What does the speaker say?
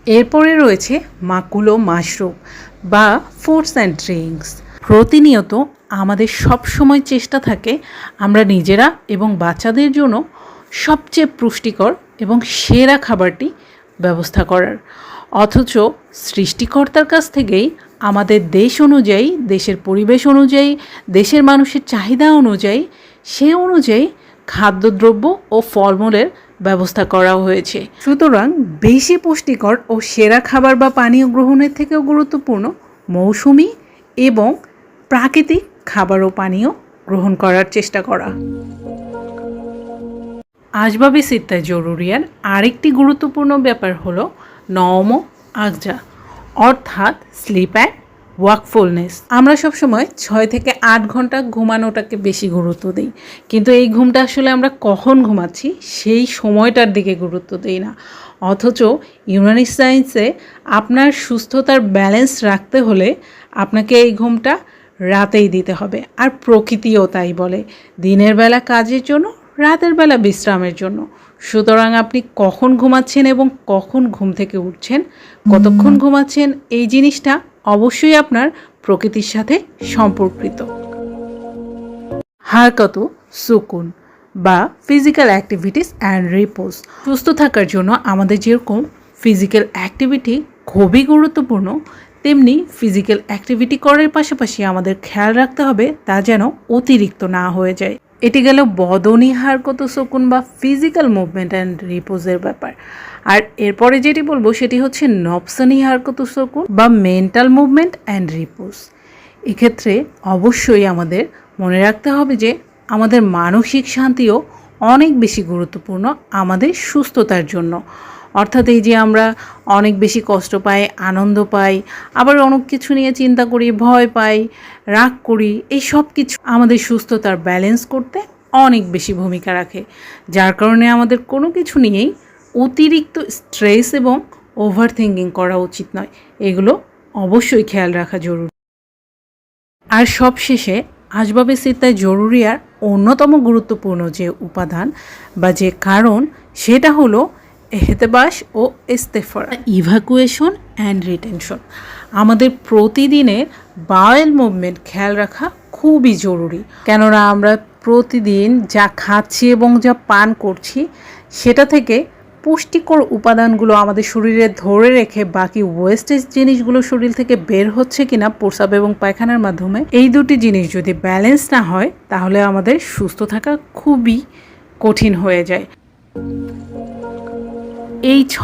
এরপরে রয়েছে মাকুলো মাশরুম বা ফুডস অ্যান্ড ড্রিঙ্কস। প্রতিনিয়ত আমাদের সব সময় চেষ্টা থাকে আমরা নিজেরা এবং বাচ্চাদের জন্য সবচেয়ে পুষ্টিকর এবং সেরা খাবারটি ব্যবস্থা করার, অথচ সৃষ্টিকর্তার কাছ থেকেই আমাদের দেশ অনুযায়ী, দেশের পরিবেশ অনুযায়ী, দেশের মানুষের চাহিদা অনুযায়ী সে অনুযায়ী খাদ্যদ্রব্য ও ফলমূলের ব্যবস্থা করা হয়েছে। সুতরাং বেশি পুষ্টিকর ও সেরা খাবার বা পানীয় গ্রহণের থেকেও গুরুত্বপূর্ণ মৌসুমি এবং প্রাকৃতিক খাবার ও পানীয় গ্রহণ করার চেষ্টা করা। আসবাবে সিত্তায় জরুরিয়ার আরেকটি গুরুত্বপূর্ণ ব্যাপার হলো নওম আগজা, অর্থাৎ স্লিপ অ্যান্ড ওয়াকফুলনেস। আমরা সবসময় 6 থেকে 8 ঘন্টা ঘুমানোটাকে বেশি গুরুত্ব দিই, কিন্তু এই ঘুমটা আসলে আমরা কখন ঘুমাচ্ছি সেই সময়টার দিকে গুরুত্ব দিই না। অথচ ইউনানি সায়েন্সে আপনার সুস্থতার ব্যালেন্স রাখতে হলে আপনাকে এই ঘুমটা রাতেই দিতে হবে। আর প্রকৃতিও তাই বলে, দিনের বেলা কাজের জন্য, রাতের বেলা বিশ্রামের জন্য। সুতরাং আপনি কখন ঘুমাচ্ছেন এবং কখন ঘুম থেকে উঠছেন, কতক্ষণ ঘুমাচ্ছেন, এই জিনিসটা অবশ্যই আপনার প্রকৃতির সাথে সম্পর্কিত। হারকত সুকুন বা ফিজিক্যাল অ্যাক্টিভিটিস অ্যান্ড রিপোজ। সুস্থ থাকার জন্য আমাদের যেরকম ফিজিক্যাল অ্যাক্টিভিটি খুবই গুরুত্বপূর্ণ, তেমনি ফিজিক্যাল অ্যাক্টিভিটি করার পাশাপাশি আমাদের খেয়াল রাখতে হবে তা যেন অতিরিক্ত না হয়ে যায়। এটি গেল বদনী হারকত সুকুন বা ফিজিক্যাল মুভমেন্ট অ্যান্ড রিপোজের ব্যাপার। আর এরপরে যেটি বলবো সেটি হচ্ছে নফসানি হারকত সুকুন বা মেন্টাল মুভমেন্ট অ্যান্ড রিপোজ। এক্ষেত্রে অবশ্যই আমাদের মনে রাখতে হবে যে আমাদের মানসিক শান্তিও অনেক বেশি গুরুত্বপূর্ণ আমাদের সুস্থতার জন্য। অর্থাৎ এই যে আমরা অনেক বেশি কষ্ট পাই, আনন্দ পাই, আবার অনেক কিছু নিয়ে চিন্তা করি, ভয় পাই, রাগ করি, এই সব কিছু আমাদের সুস্থতার ব্যালেন্স করতে অনেক বেশি ভূমিকা রাখে। যার কারণে আমাদের কোনো কিছু নিয়েই অতিরিক্ত স্ট্রেস এবং ওভার থিঙ্কিং করা উচিত নয়। এগুলো অবশ্যই খেয়াল রাখা জরুরি। আর সবশেষে আসবাবে সিত্তায় জরুরিয়ার অন্যতম গুরুত্বপূর্ণ যে উপাদান বা যে কারণ সেটা হলো এহতেবাস ও ইস্তেফারা, ইভাকুয়েশন অ্যান্ড রিটেনশন। আমাদের প্রতিদিনের বাওয়েল মুভমেন্ট খেয়াল রাখা খুবই জরুরি, কেননা আমরা প্রতিদিন যা খাচ্ছি এবং যা পান করছি সেটা থেকে পুষ্টিকর উপাদানগুলো আমাদের শরীরে ধরে রেখে বাকি ওয়েস্টেজ জিনিসগুলো শরীর থেকে বের হচ্ছে কিনা প্রস্রাব এবং পায়খানার মাধ্যমে, এই দুটি জিনিস যদি ব্যালেন্স না হয় তাহলে আমাদের সুস্থ থাকা খুবই কঠিন হয়ে যায়। এই